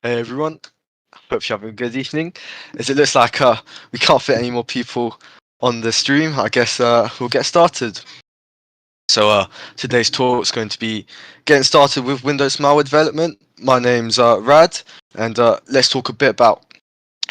Hey everyone, hope you're having a good evening. As it looks like we can't fit any more people on the stream, I guess we'll get started. So today's talk is going to be getting started with Windows malware development. My name's Rad, and let's talk a bit about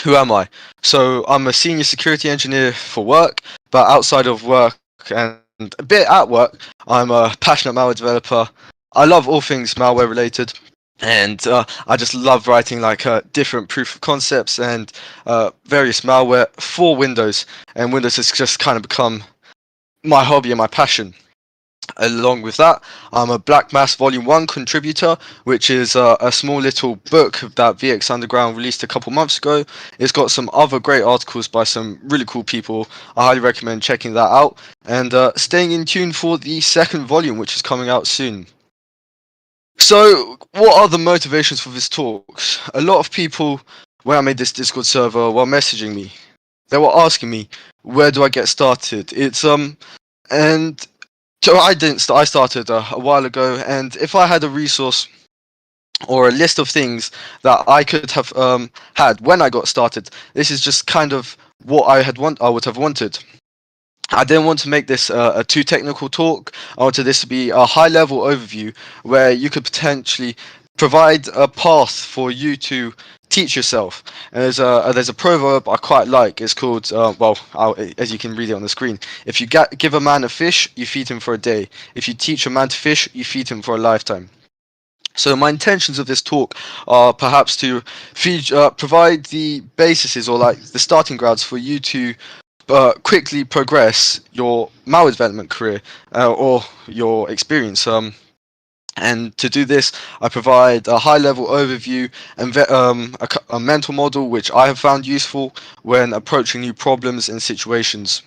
who am I. So I'm a senior security engineer for work, but outside of work and a bit at work, I'm a passionate malware developer. I love all things malware related. And I just love writing like different proof of concepts and various malware for Windows. And Windows has just kind of become my hobby and my passion. Along with that, I'm a Black Mass Volume 1 contributor, which is a small little book that VX Underground released a couple months ago. It's got some other great articles by some really cool people. I highly recommend checking that out and staying in tune for the second volume, which is coming out soon. So, what are the motivations for this talks? A lot of people, when I made this Discord server, were messaging me. They were asking me, where do I get started? And so I didn't. I started a while ago, and if I had a resource or a list of things that I could have had when I got started, this is just kind of what I would have wanted. I didn't want to make this a too technical talk. I wanted this to be a high level overview where you could potentially provide a path for you to teach yourself. And there's a proverb I quite like. It's called as you can read it on the screen. If you give a man a fish, you feed him for a day. If you teach a man to fish, you feed him for a lifetime. So my intentions of this talk are perhaps to provide the bases or like the starting grounds for you to quickly progress your malware development career or your experience. And to do this, I provide a high-level overview and a mental model which I have found useful when approaching new problems and situations.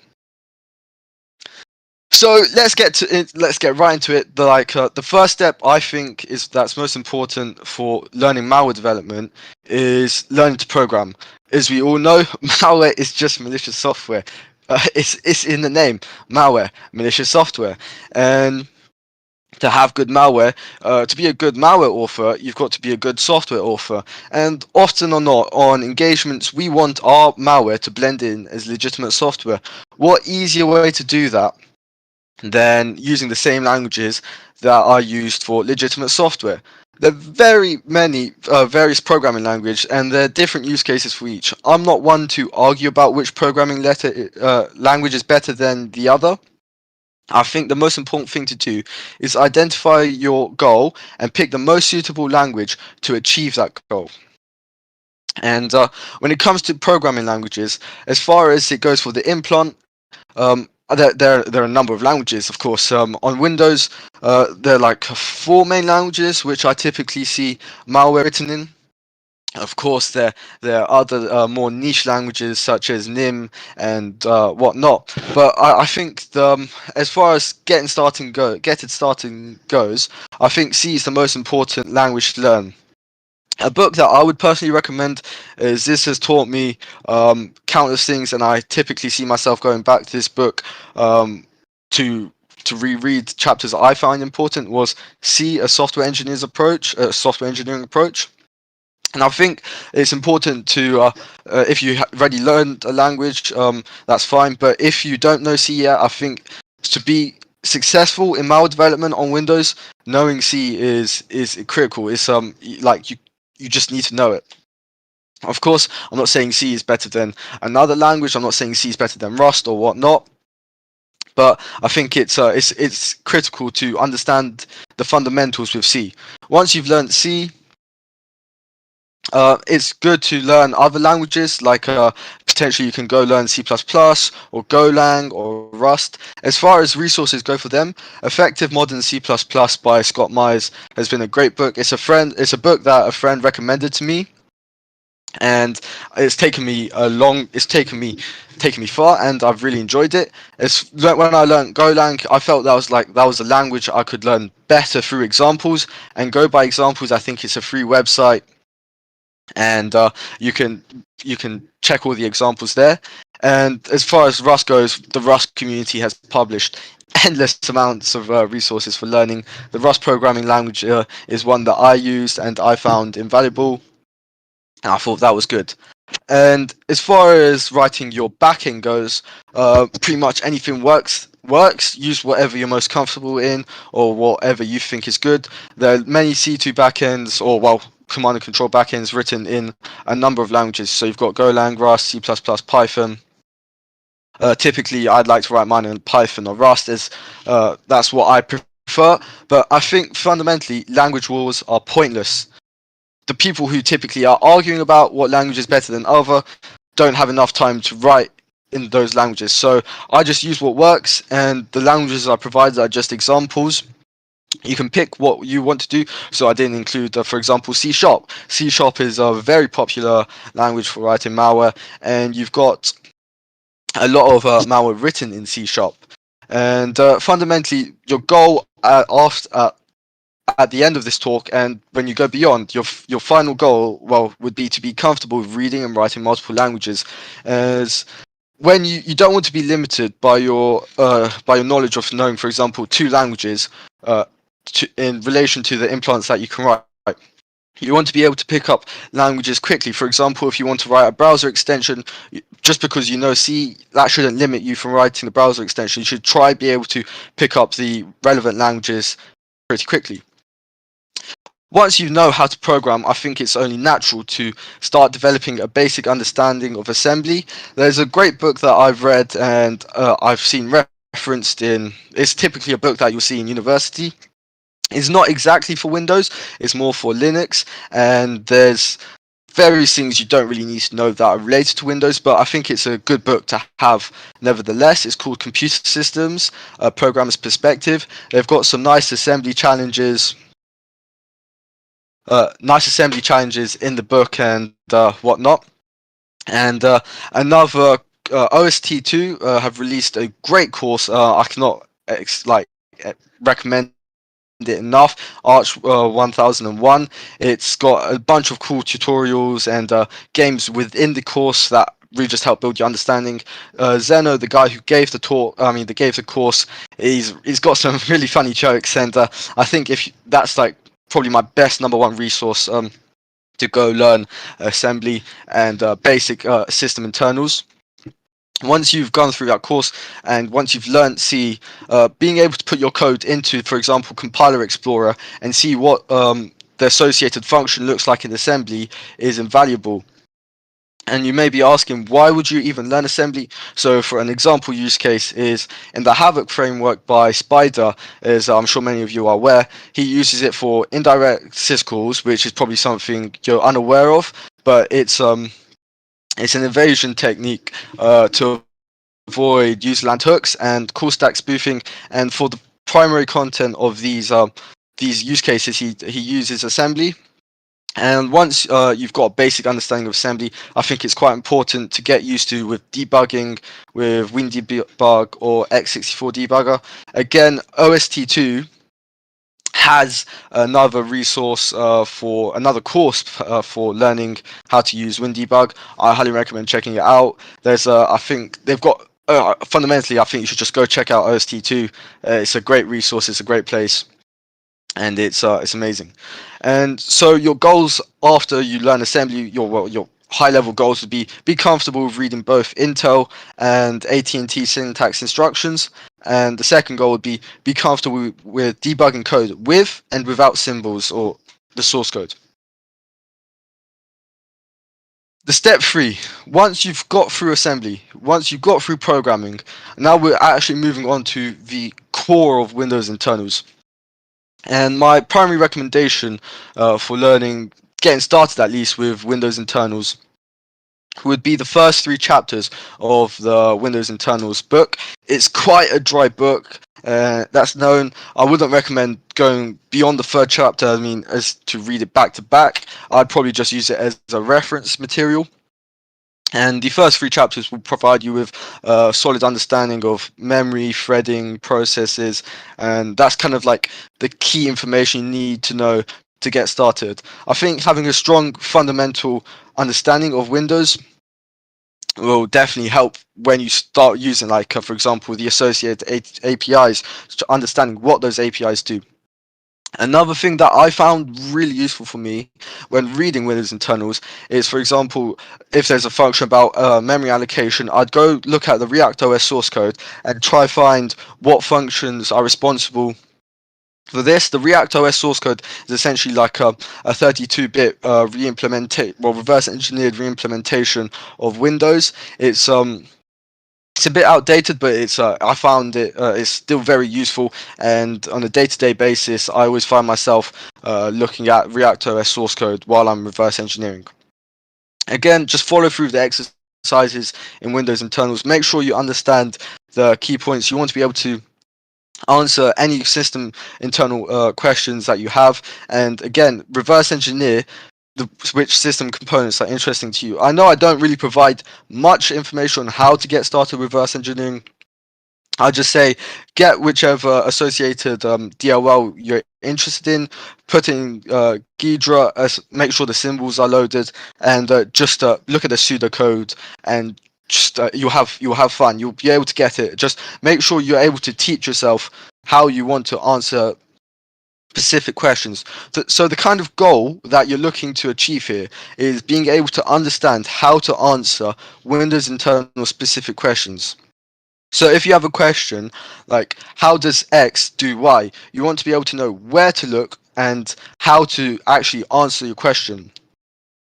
So let's get to it. Let's get right into it. The first step I think is that's most important for learning malware development is learning to program. As we all know, malware is just malicious software. It's in the name, malware, malicious software, and to have good malware, to be a good malware author, you've got to be a good software author. And often or not, on engagements, we want our malware to blend in as legitimate software. What easier way to do that than using the same languages that are used for legitimate software? There are very many various programming languages, and there are different use cases for each. I'm not one to argue about which programming language is better than the other. I think the most important thing to do is identify your goal and pick the most suitable language to achieve that goal. And when it comes to programming languages, as far as it goes for the implant, there are a number of languages, of course. On Windows, there are like four main languages, which I typically see malware written in. Of course, there are other more niche languages such as NIM and whatnot. But I think as far as getting starting goes, I think C is the most important language to learn. A book that I would personally recommend is this has taught me countless things, and I typically see myself going back to this book to reread chapters I find important. Was C, a software engineer's approach, a software engineering approach. And I think it's important to, if you already learned a language, that's fine. But if you don't know C yet, I think to be successful in malware development on Windows, knowing C is critical. It's like you just need to know it. Of course, I'm not saying C is better than another language. I'm not saying C is better than Rust or whatnot. But I think it's critical to understand the fundamentals with C. Once you've learned C, it's good to learn other languages, like potentially you can go learn C++ or Golang or Rust. As far as resources go for them, Effective Modern C++ by Scott Myers has been a great book. It's a book that a friend recommended to me, and it's taken me far, and I've really enjoyed it. When I learned Golang, I felt that was a language I could learn better through examples, and Go by Examples, I think it's a free website, and you can check all the examples there. And as far as Rust goes, the Rust community has published endless amounts of resources for learning. The Rust programming language is one that I used and I found invaluable. And I thought that was good. And as far as writing your backend goes, pretty much anything works. Use whatever you're most comfortable in, or whatever you think is good. There are many C2 backends, or well, command and control backends written in a number of languages. So you've got Golang, Rust, C++, Python. Typically, I'd like to write mine in Python or Rust, as that's what I prefer. But I think fundamentally, language wars are pointless. The people who typically are arguing about what language is better than other don't have enough time to write in those languages. So I just use what works, and the languages I provide are just examples. You can pick what you want to do. So I didn't include, for example, C Sharp. C Sharp is a very popular language for writing malware, and you've got a lot of malware written in C Sharp. And fundamentally, your goal at the end of this talk, and when you go beyond, your final goal, well, would be to be comfortable with reading and writing multiple languages, as when you don't want to be limited by your knowledge of knowing, for example, two languages in relation to the implants that you can write. You want to be able to pick up languages quickly. For example, if you want to write a browser extension, just because you know C, that shouldn't limit you from writing the browser extension. You should try be able to pick up the relevant languages pretty quickly. Once you know how to program, I think it's only natural to start developing a basic understanding of assembly. There's a great book that I've read and I've seen referenced in. It's typically a book that you'll see in university. It's not exactly for Windows, it's more for Linux, and there's various things you don't really need to know that are related to Windows, but I think it's a good book to have nevertheless. It's called Computer Systems, A Programmer's Perspective. They've got some nice assembly challenges in the book and whatnot. And another OST2 have released a great course. I cannot recommend it enough. Arch 1001. It's got a bunch of cool tutorials and games within the course that really just help build your understanding. Zeno, the guy who gave the course, he's got some really funny jokes, and I think that's like probably my best number one resource to go learn assembly and basic system internals. Once you've gone through that course and once you've learned C, being able to put your code into, for example, Compiler Explorer and see what the associated function looks like in assembly is invaluable. And you may be asking, why would you even learn assembly? So for an example use case is in the Havoc framework by Spider, as I'm sure many of you are aware, he uses it for indirect syscalls, which is probably something you're unaware of, but it's an evasion technique to avoid userland hooks and call stack spoofing. And for the primary content of these use cases, he uses assembly. And once you've got a basic understanding of assembly, I think it's quite important to get used to with debugging with WinDebug or x64 debugger. Again, OST2 has another resource for another course for learning how to use WinDebug. I highly recommend checking it out. There's I think they've got fundamentally, I think you should just go check out OST2. It's a great resource. It's a great place, and it's amazing. And so your goals after you learn assembly, your high level goals would be comfortable with reading both Intel and AT&T syntax instructions. And the second goal would be comfortable with debugging code with and without symbols or the source code. The step 3, once you've got through assembly, once you've got through programming, now we're actually moving on to the core of Windows internals. And my primary recommendation for getting started at least with Windows internals, would be the first 3 chapters of the Windows internals book. It's quite a dry book. That's known. I wouldn't recommend going beyond the 3rd chapter. I mean, as to read it back to back. I'd probably just use it as a reference material. And the first 3 chapters will provide you with a solid understanding of memory, threading, processes, and that's kind of like the key information you need to know to get started. I think having a strong fundamental understanding of Windows will definitely help when you start using, like, for example, the associated APIs, to understanding what those APIs do. Another thing that I found really useful for me when reading Windows internals is, for example, if there's a function about memory allocation, I'd go look at the React OS source code and try find what functions are responsible for this. The React OS source code is essentially like a 32-bit reverse engineered reimplementation of Windows. It's a bit outdated, but I found it's still very useful. And on a day-to-day basis, I always find myself looking at React OS source code while I'm reverse engineering. Again, just follow through the exercises in Windows internals. Make sure you understand the key points. You want to be able to answer any system internal questions that you have, and again, reverse engineer which system components are interesting to you. I know I don't really provide much information on how to get started with reverse engineering. I just say get whichever associated DLL you're interested in, put in Ghidra, make sure the symbols are loaded, and just look at the pseudocode, and just you'll have fun. You'll be able to get it. Just make sure you're able to teach yourself how you want to answer specific questions. So the kind of goal that you're looking to achieve here is being able to understand how to answer Windows internal specific questions. So if you have a question like how does X do Y, you want to be able to know where to look and how to actually answer your question.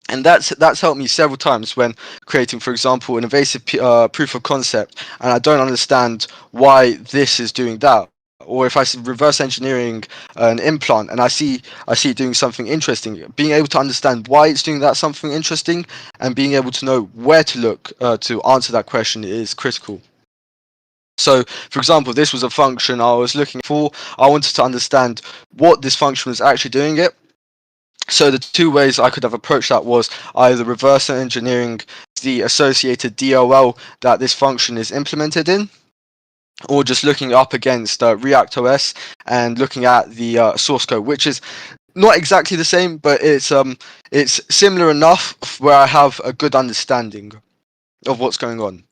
And that's helped me several times when creating, for example, an evasive proof of concept, and I don't understand why this is doing that. Or if I see reverse engineering an implant and I see it doing something interesting, being able to understand why it's doing that something interesting and being able to know where to look to answer that question is critical. So, for example, this was a function I was looking for. I wanted to understand what this function was actually doing it. So the two ways I could have approached that was either reverse engineering the associated DLL that this function is implemented in, or just looking up against React OS and looking at the source code, which is not exactly the same, but it's similar enough where I have a good understanding of what's going on.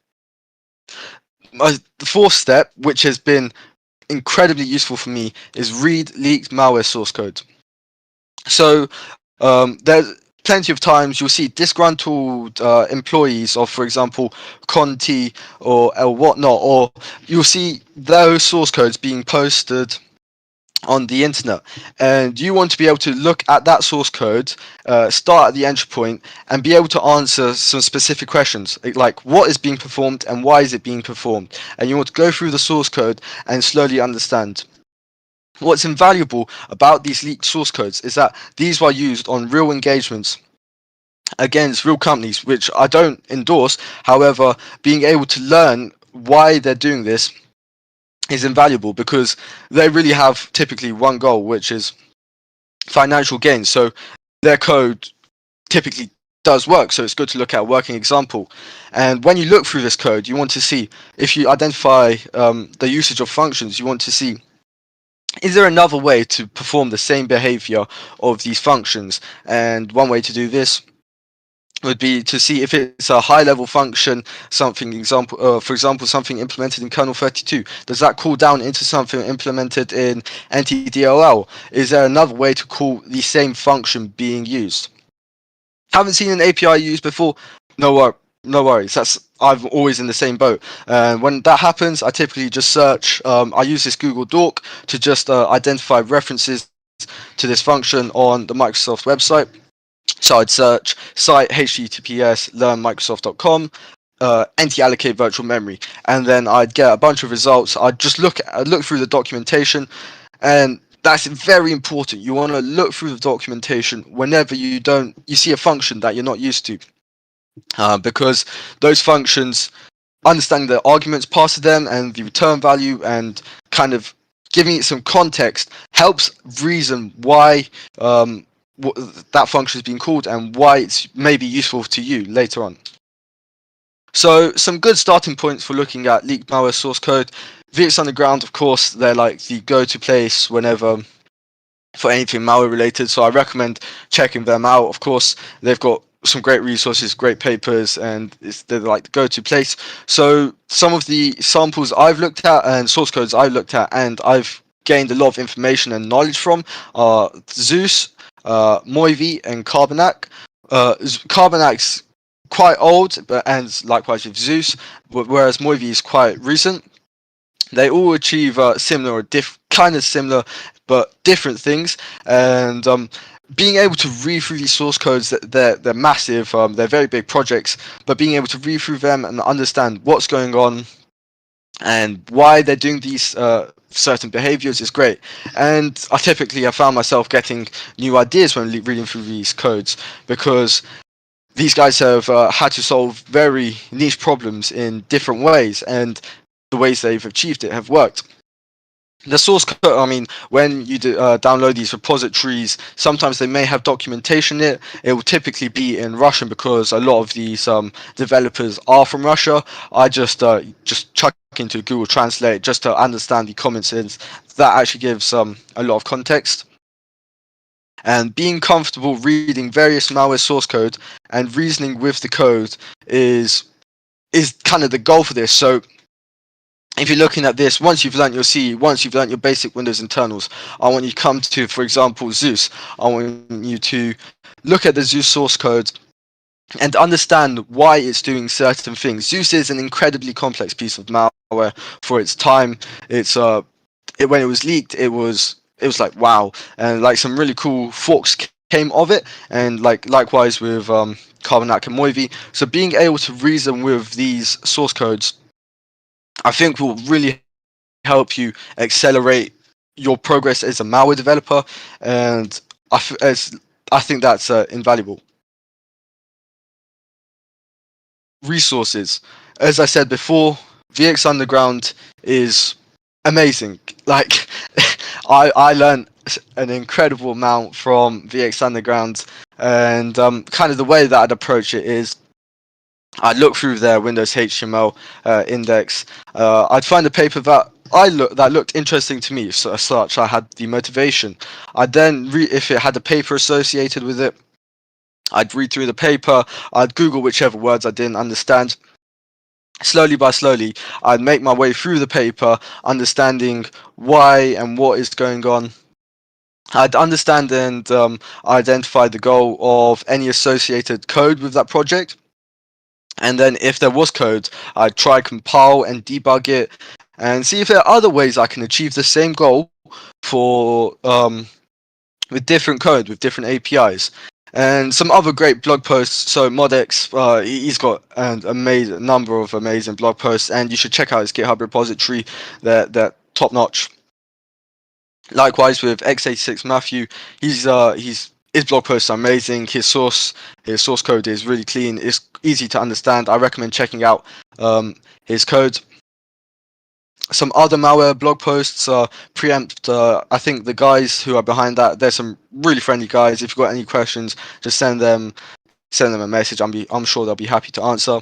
The fourth step, which has been incredibly useful for me, is read leaked malware source code. So there's plenty of times you'll see disgruntled employees of, for example, Conti or whatnot, or you'll see those source codes being posted on the internet, and you want to be able to look at that source code, start at the entry point, and be able to answer some specific questions like what is being performed and why is it being performed, and you want to go through the source code and slowly understand. What's invaluable about these leaked source codes is that these were used on real engagements against real companies, which I don't endorse. However, being able to learn why they're doing this is invaluable because they really have typically one goal, which is financial gain. So their code typically does work. So it's good to look at a working example. And when you look through this code, you want to see, if you identify the usage of functions, you want to see, is there another way to perform the same behavior of these functions? And one way to do this would be to see if it's a high level function, for example, something implemented in kernel 32. Does that call down into something implemented in NTDLL? Is there another way to call the same function being used? Haven't seen an API used before? No worries. I'm always in the same boat. When that happens, I typically just search. I use this Google Doc to just identify references to this function on the Microsoft website. So I'd search site https learnmicrosoft.com NT-allocate virtual memory, and then I'd get a bunch of results. I'd just look through the documentation, and that's very important. You want to look through the documentation whenever you see a function that you're not used to, because those functions, understanding the arguments passed to them and the return value and kind of giving it some context helps reason why that function is being called and why it's maybe useful to you later on. So some good starting points for looking at leaked malware source code. VX Underground, of course, they're like the go-to place whenever for anything malware related, so I recommend checking them out. Of course, they've got some great resources, great papers, and they're like the go-to place. So some of the samples I've looked at and source codes I've looked at and I've gained a lot of information and knowledge from are Zeus, Moivy, and Carbonac. Carbonac's quite old, and likewise with Zeus, whereas Moivy is quite recent. They all achieve similar or kind of similar but different things, and being able to read through these source codes, they're massive, they're very big projects, but being able to read through them and understand what's going on and why they're doing these certain behaviors is great. And I typically have found myself getting new ideas when reading through these codes, because these guys have had to solve very niche problems in different ways, and the ways they've achieved it have worked. The source code, I mean, when you download these repositories, sometimes they may have documentation in it. It will typically be in Russian because a lot of these developers are from Russia. I just chuck into Google Translate just to understand the comments, and that actually gives a lot of context. And being comfortable reading various malware source code and reasoning with the code is kind of the goal for this. So if you're looking at this, once you've learned your C, once you've learned your basic Windows internals, I want you to come to, for example, Zeus. I want you to look at the Zeus source code and understand why it's doing certain things. Zeus is an incredibly complex piece of malware for its time. When it was leaked, it was like wow, and like some really cool forks came of it, and likewise with Carbonac and Moivy. So being able to reason with these source codes, I think, will really help you accelerate your progress as a malware developer, and I think that's invaluable. Resources, as I said before, VX Underground is amazing. Like I learned an incredible amount from VX Underground, and kind of the way that I'd approach it is I'd look through their Windows HTML index. I'd find a paper that that looked interesting to me, so as such I had the motivation. I'd then if it had a paper associated with it, I'd read through the paper. I'd Google whichever words I didn't understand. Slowly by slowly, I'd make my way through the paper, understanding why and what is going on. I'd understand and identify the goal of any associated code with that project. And then if there was code, I'd try compile and debug it and see if there are other ways I can achieve the same goal for with different code, with different APIs. And some other great blog posts. So Modex, he's got an amazing number of amazing blog posts, and you should check out his GitHub repository. They're top notch. Likewise with x86 Matthew, his blog posts are amazing. His source code is really clean. It's easy to understand. I recommend checking out his code. Some other malware blog posts are Preempt. I think the guys who are behind that, there's some really friendly guys. If you've got any questions, just send them a message. I'm sure they'll be happy to answer.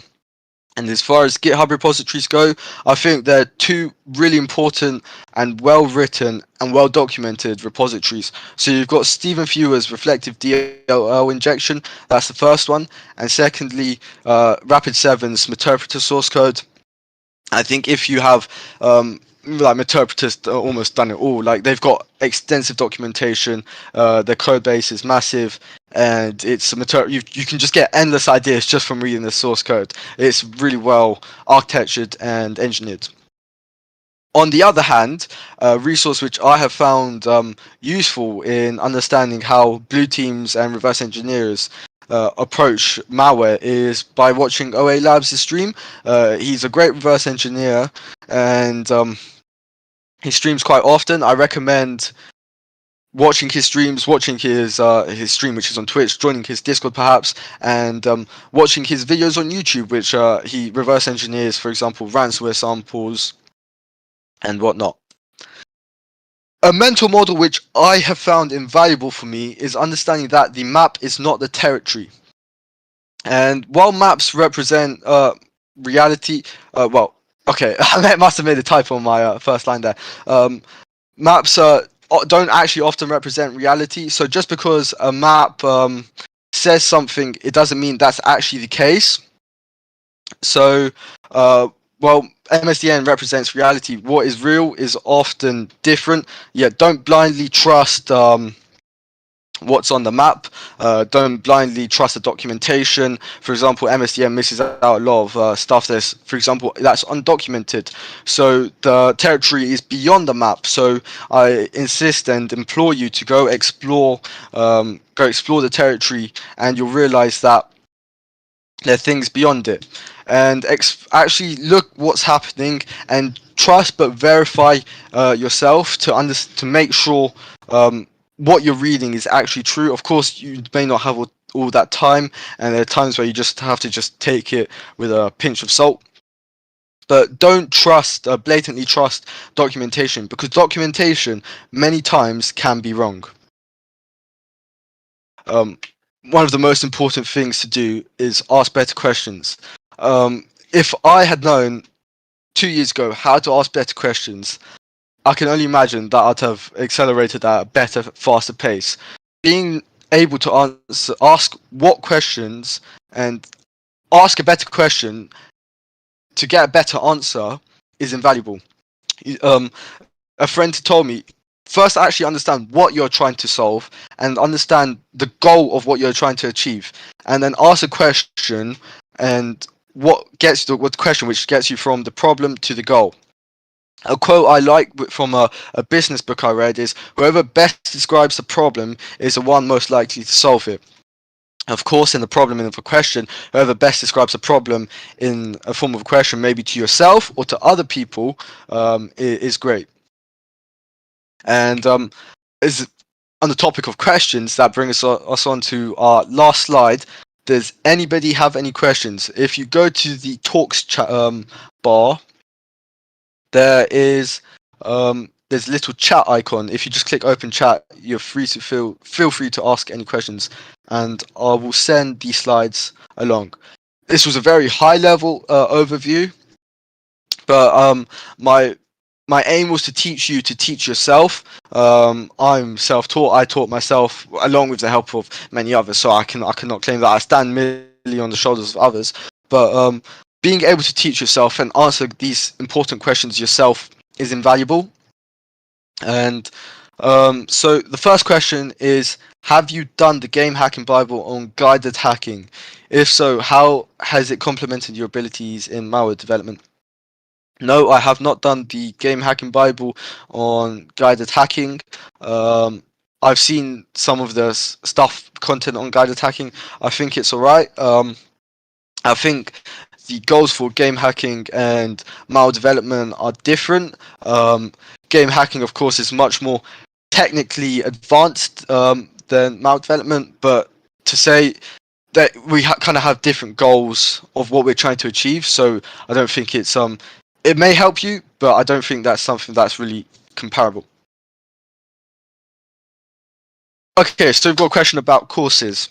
And as far as GitHub repositories go, I think they're two really important and well-written and well-documented repositories. So you've got Stephen Fewer's reflective DLL injection. That's the first one. And secondly, Rapid7's Meterpreter source code. I think if you have like Meterpreter's almost done it all. Like they've got extensive documentation. Their code base is massive, and it's you can just get endless ideas just from reading the source code. It's really well architectured and engineered. On the other hand, a resource which I have found useful in understanding how blue teams and reverse engineers approach malware is by watching OA Labs' stream. He's a great reverse engineer, and he streams quite often. I recommend watching his streams, watching his stream, which is on Twitch, joining his Discord perhaps, and watching his videos on YouTube, which he reverse engineers, for example, ransomware samples and whatnot. A mental model which I have found invaluable for me is understanding that the map is not the territory. And while maps represent reality, well, okay, I must have made a typo on my first line there. Maps don't actually often represent reality. So just because a map says something, it doesn't mean that's actually the case. So well, MSDN represents reality. What is real is often different. Yeah, don't blindly trust what's on the map. Don't blindly trust the documentation. For example, MSDN misses out a lot of stuff for example, that's undocumented. So the territory is beyond the map. So I insist and implore you to go explore the territory, and you'll realize that there are things beyond it. And actually look what's happening and trust but verify yourself to make sure what you're reading is actually true. Of course, you may not have all that time, and there are times where you just have to just take it with a pinch of salt. But don't blatantly trust documentation, because documentation many times can be wrong. Um, One of the most important things to do is ask better questions. If I had known 2 years ago how to ask better questions, I can only imagine that I'd have accelerated at a better, faster pace. Being able to ask what questions and ask a better question to get a better answer is invaluable. Um, a friend told me, first actually understand what you're trying to solve and understand the goal of what you're trying to achieve, and then ask a question, and what question which gets you from the problem to the goal. A quote I like from a business book I read is, whoever best describes the problem is the one most likely to solve it. Of course, in the problem of a question, whoever best describes a problem in a form of a question, maybe to yourself or to other people, is great. And is on the topic of questions, that brings us on to our last slide. Does anybody have any questions? If you go to the talks bar, there's a little chat icon. If you just click open chat, you're free to feel free to ask any questions, and I will send these slides along. This was a very high level overview, but my aim was to teach you to teach yourself. I'm self-taught. I taught myself along with the help of many others, so I cannot claim that I stand merely on the shoulders of others. But being able to teach yourself and answer these important questions yourself is invaluable. And so the first question is, have you done the Game Hacking Bible on guided hacking? If so, how has it complemented your abilities in malware development? No, I have not done the Game Hacking Bible on guided hacking. I've seen some of the content on guided hacking. I think it's alright. I think the goals for game hacking and malware development are different. Game hacking, of course, is much more technically advanced than malware development, but to say that we kind of have different goals of what we're trying to achieve, so I don't think it may help you, but I don't think that's something that's really comparable. Okay, so we've got a question about courses.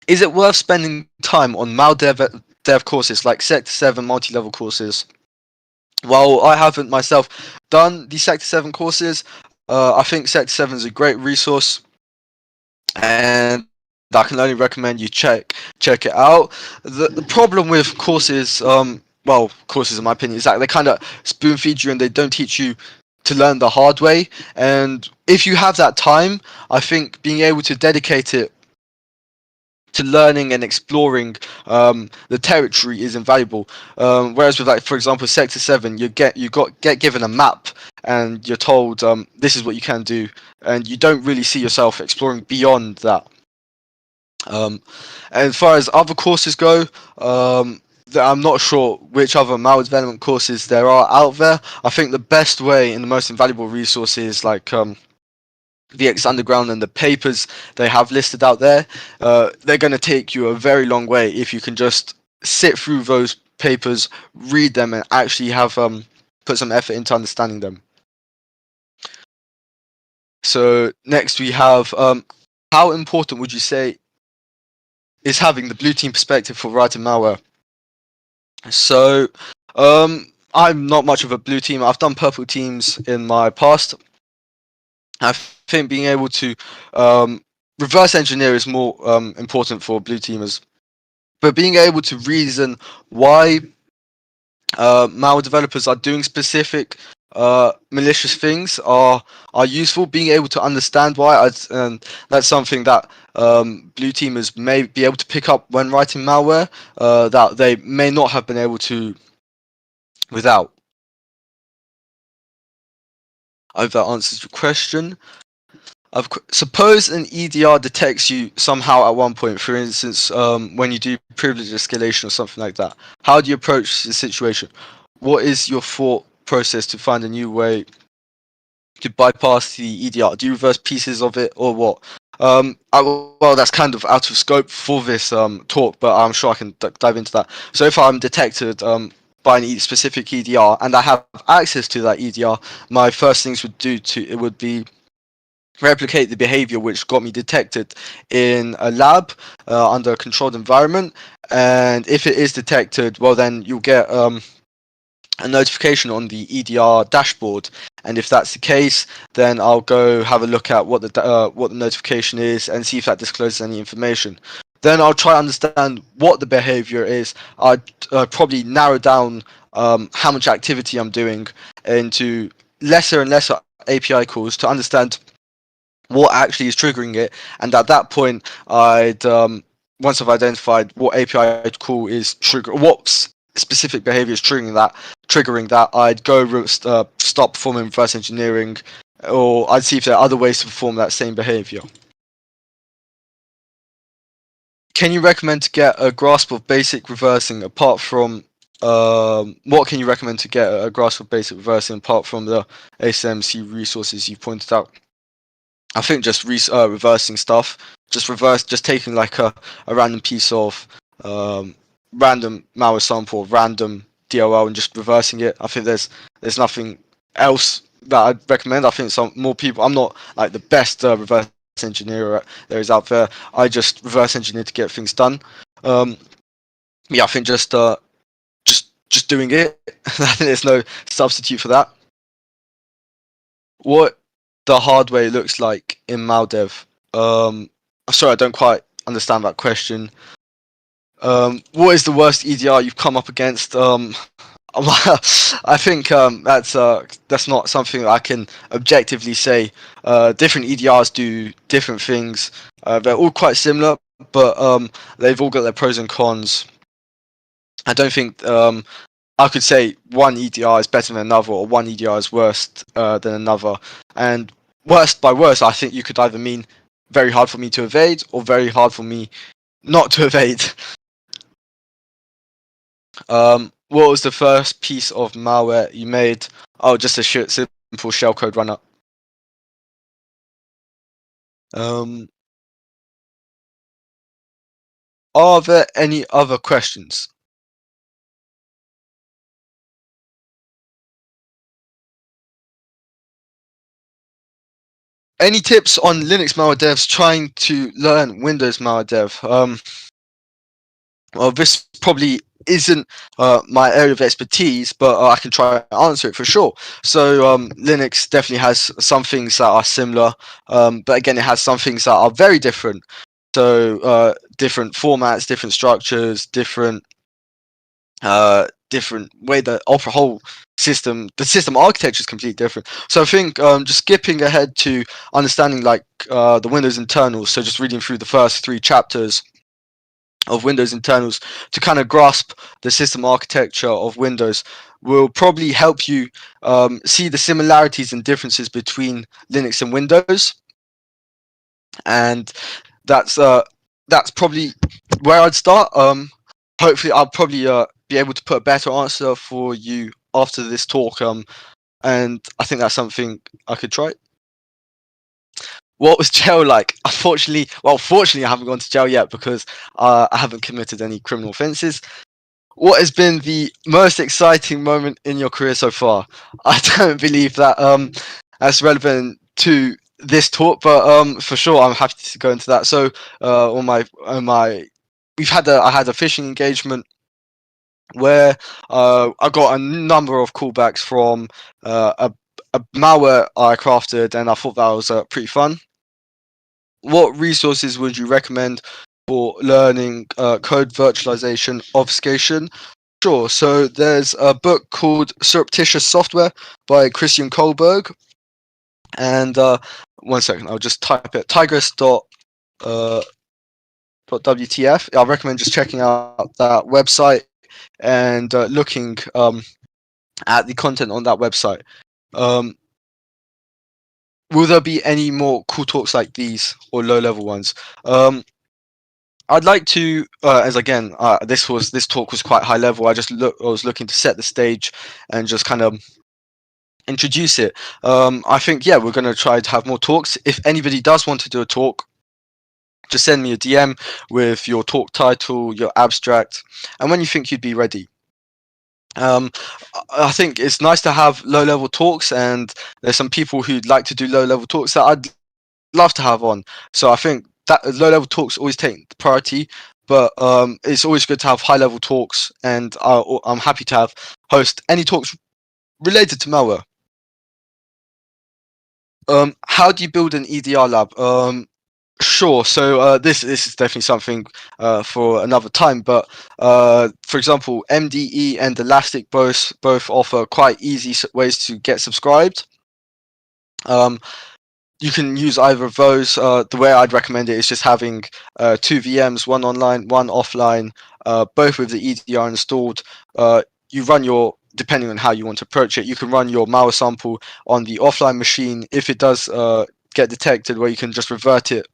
Is it worth spending time on malware dev courses like Sector 7 multi-level courses? Well, I haven't myself done the Sector 7 courses. I think Sector 7 is a great resource, and I can only recommend you check it out. The problem with courses, courses in my opinion, is that they kind of spoon feed you and they don't teach you to learn the hard way. And if you have that time, I think being able to dedicate it to learning and exploring the territory is invaluable. Whereas with, like, for example, Sector 7, you get given a map and you're told this is what you can do, and you don't really see yourself exploring beyond that. And as far as other courses go, I'm not sure which other malware development courses there are out there. I think the best way and the most invaluable resources like VX Underground and the papers they have listed out there, they're going to take you a very long way if you can just sit through those papers, read them, and actually have put some effort into understanding them. So next we have, how important would you say is having the blue team perspective for writing malware? So I'm not much of a blue team. I've done purple teams in my past. I think being able to reverse engineer is more important for blue teamers, but being able to reason why malware developers are doing specific malicious things are useful. Being able to understand why, and that's something that blue teamers may be able to pick up when writing malware that they may not have been able to without. I hope that answers your question. Suppose an EDR detects you somehow at one point, for instance, when you do privilege escalation or something like that. How do you approach the situation? What is your thought process to find a new way to bypass the EDR? Do you reverse pieces of it or what? Well, that's kind of out of scope for this talk, but I'm sure I can dive into that. So if I'm detected by a specific EDR and I have access to that EDR, my first things would be replicate the behavior which got me detected in a lab under a controlled environment. And if it is detected, well, then you'll get a notification on the EDR dashboard. And if that's the case, then I'll go have a look at what the notification is and see if that discloses any information. Then I'll try to understand what the behavior is. I'd probably narrow down how much activity I'm doing into lesser and lesser API calls to understand what actually is triggering it, and at that point I'd once I've identified what API call is what specific behavior is triggering that, I'd go start performing reverse engineering, or I'd see if there are other ways to perform that same behavior. Can you recommend to get a grasp of basic reversing apart from what can you recommend to get a grasp of basic reversing apart from the ASMC resources you pointed out? I think just reversing stuff, just taking like a random piece of random malware sample, random DLL, and just reversing it. I think there's nothing else that I'd recommend. I think some more people. I'm not like the best reverse engineer there is out there. I just reverse engineer to get things done. Yeah, I think just doing it. I think there's no substitute for that. What the hard way looks like in Maldev. Sorry, I don't quite understand that question. What is the worst EDR you've come up against? I think that's not something I can objectively say. Different EDRs do different things. They're all quite similar, but they've all got their pros and cons. I don't think I could say one EDR is better than another, or one EDR is worse than another. And worst by worst, I think you could either mean very hard for me to evade, or very hard for me not to evade. What was the first piece of malware you made? Oh, just a simple shellcode runner. Are there any other questions? Any tips on Linux malware devs trying to learn Windows malware dev? Well, this probably isn't my area of expertise, but I can try to answer it for sure. So Linux definitely has some things that are similar, but again, it has some things that are very different. So different formats, different structures, different way the whole the system architecture is completely different. So I think just skipping ahead to understanding like the Windows internals, so just reading through the first 3 chapters of Windows internals to kind of grasp the system architecture of Windows will probably help you see the similarities and differences between Linux and Windows, and that's probably where I'd start. Hopefully, I'll probably be able to put a better answer for you after this talk. And I think that's something I could try. What was jail like? Fortunately, I haven't gone to jail yet because I haven't committed any criminal offences. What has been the most exciting moment in your career so far? I don't believe that that's relevant to this talk, but for sure, I'm happy to go into that. So, I had a phishing engagement where I got a number of callbacks from a malware I crafted, and I thought that was pretty fun. What resources would you recommend for learning code virtualization obfuscation? Sure. So there's a book called Surreptitious Software by Christian Kohlberg, and one second, I'll just type it. Tigris uh, .wtf. I recommend just checking out that website and looking at the content on that website. Um, will there be any more cool talks like these or low-level ones? I'd like to, as again, this talk was quite high level. I was looking to set the stage and just kind of introduce it. I think yeah, we're gonna try to have more talks. If anybody does want to do a talk, just send me a DM with your talk title, your abstract, and when you think you'd be ready. Um, I think it's nice to have low-level talks, and there's some people who'd like to do low-level talks that I'd love to have on. So I think that low-level talks always take priority, but it's always good to have high-level talks, and I'm happy to host any talks related to malware. How do you build an EDR lab? Sure. So this is definitely something for another time. But for example, MDE and Elastic both offer quite easy ways to get subscribed. Um, you can use either of those. The way I'd recommend it is just having two VMs, one online, one offline, both with the EDR installed. You run your, depending on how you want to approach it, you can run your malware sample on the offline machine. If it does get detected, where you can just revert it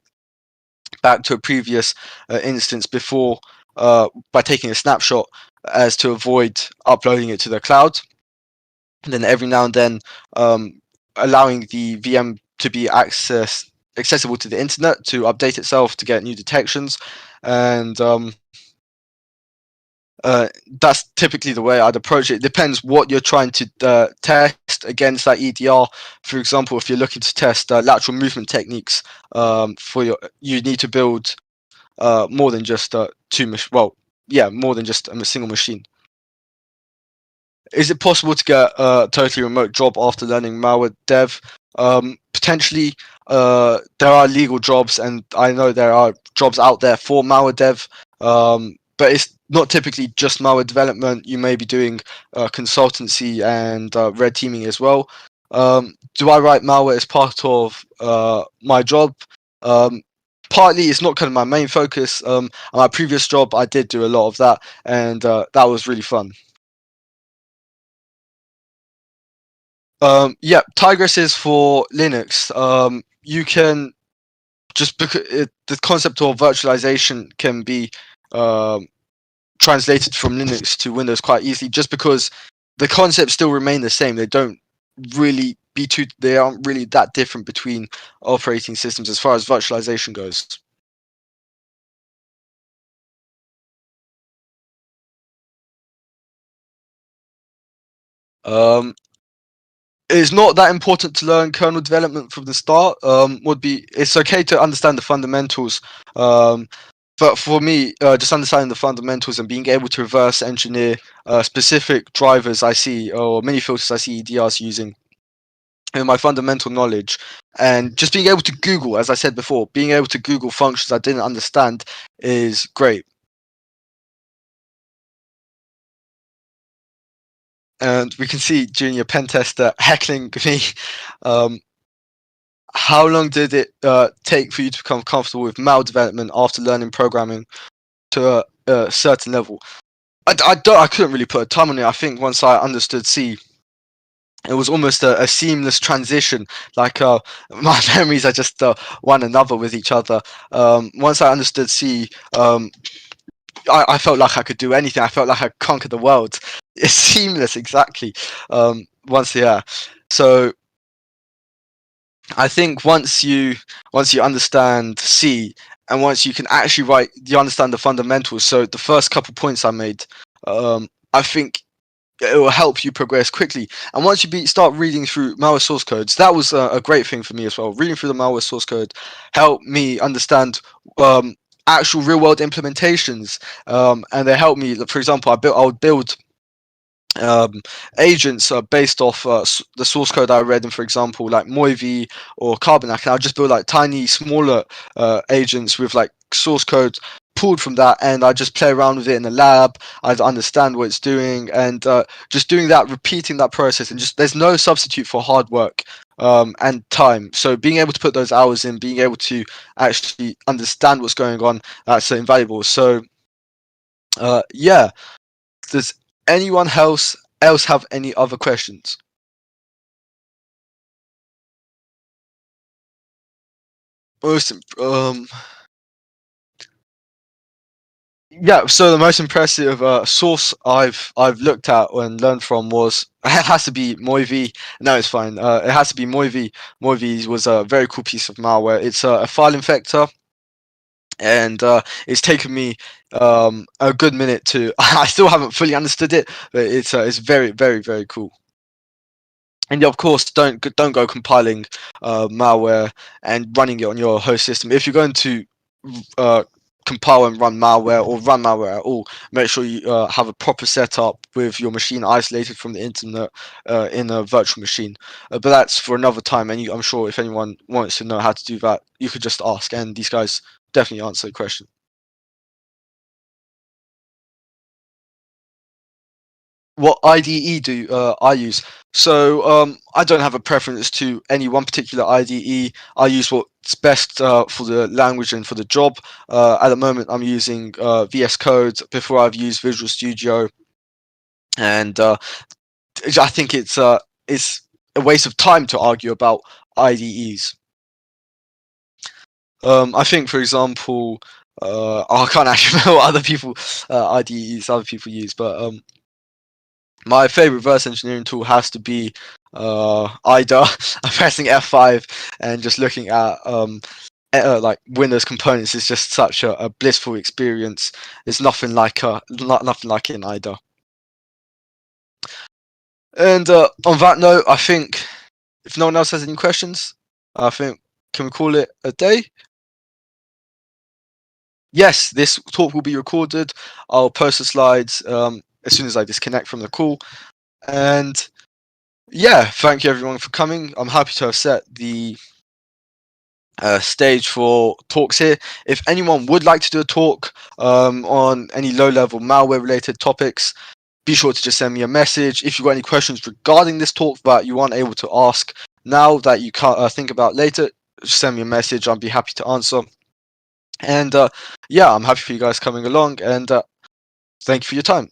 back to a previous instance before by taking a snapshot, as to avoid uploading it to the cloud. And then every now and then allowing the VM to be accessible to the internet to update itself to get new detections, and that's typically the way I'd approach it. It depends what you're trying to test against that EDR. For example, if you're looking to test lateral movement techniques, you need to build more than just more than just a single machine. Is it possible to get a totally remote job after learning malware dev? Potentially, there are legal jobs, and I know there are jobs out there for malware dev, but it's not typically just malware development. You may be doing consultancy and red teaming as well. Do I write malware as part of my job? Um, Partly, it's not kind of my main focus. My previous job, I did do a lot of that, and that was really fun. Yeah, Tigris is for Linux. You can just because the concept of virtualization can be um, translated from Linux to Windows quite easily, just because the concepts still remain the same. They aren't really that different between operating systems as far as virtualization goes. Um, it's not that important to learn kernel development from the start. It's okay to understand the fundamentals, but for me, just understanding the fundamentals and being able to reverse engineer specific drivers I see or mini filters I see EDRs using, and my fundamental knowledge, and just being able to Google, as I said before, being able to Google functions I didn't understand is great. And we can see junior pen tester heckling me. Um, how long did it take for you to become comfortable with mal development after learning programming to a certain level? I couldn't really put a time on it. I think once I understood C, it was almost a seamless transition. Like my memories are just one another with each other. Once I understood C, I felt like I could do anything. I felt like I conquered the world. It's seamless, exactly. Once, yeah. So I think once you understand C, and once you can actually you understand the fundamentals. So the first couple points I made, I think it will help you progress quickly. And once you start reading through malware source codes, that was a great thing for me as well. Reading through the malware source code helped me understand actual real world implementations, and they helped me. For example, I would build um, agents based off the source code I read, and for example, like Moivy or Carbonac, and I'll just build like tiny, smaller agents with like source code pulled from that, and I just play around with it in the lab. I understand what it's doing, and just doing that, repeating that process, and just there's no substitute for hard work and time. So being able to put those hours in, being able to actually understand what's going on, that's invaluable. So yeah, does anyone else have any other questions? Most yeah, so the most impressive source I've looked at and learned from was it has to be Moivi. No, it's fine. It has to be Moivi. Moivi was a very cool piece of malware. It's a file infector, and it's taken me a good minute to. I still haven't fully understood it, but it's very very very cool. And of course, don't go compiling malware and running it on your host system. If you're going to uh, compile and run malware or run malware at all, make sure you have a proper setup with your machine isolated from the internet in a virtual machine. But that's for another time, and I'm sure if anyone wants to know how to do that, you could just ask, and these guys definitely answer the question. What IDE do I use? So I don't have a preference to any one particular IDE. I use what's best for the language and for the job. At the moment, I'm using VS Code. Before, I've used Visual Studio, and I think it's a waste of time to argue about IDEs. I think, for example, I can't actually remember what other people IDEs other people use, but my favorite reverse engineering tool has to be IDA. I'm pressing F5 and just looking at like Windows components is just such a blissful experience. It's nothing like nothing like it in IDA. And on that note, I think if no one else has any questions, I think can we call it a day? Yes, this talk will be recorded. I'll post the slides as soon as I disconnect from the call. And yeah, thank you everyone for coming. I'm happy to have set the stage for talks here. If anyone would like to do a talk on any low-level malware-related topics, be sure to just send me a message. If you've got any questions regarding this talk that you aren't able to ask now that you can't think about later, just send me a message. I'll be happy to answer. And yeah, I'm happy for you guys coming along, and thank you for your time.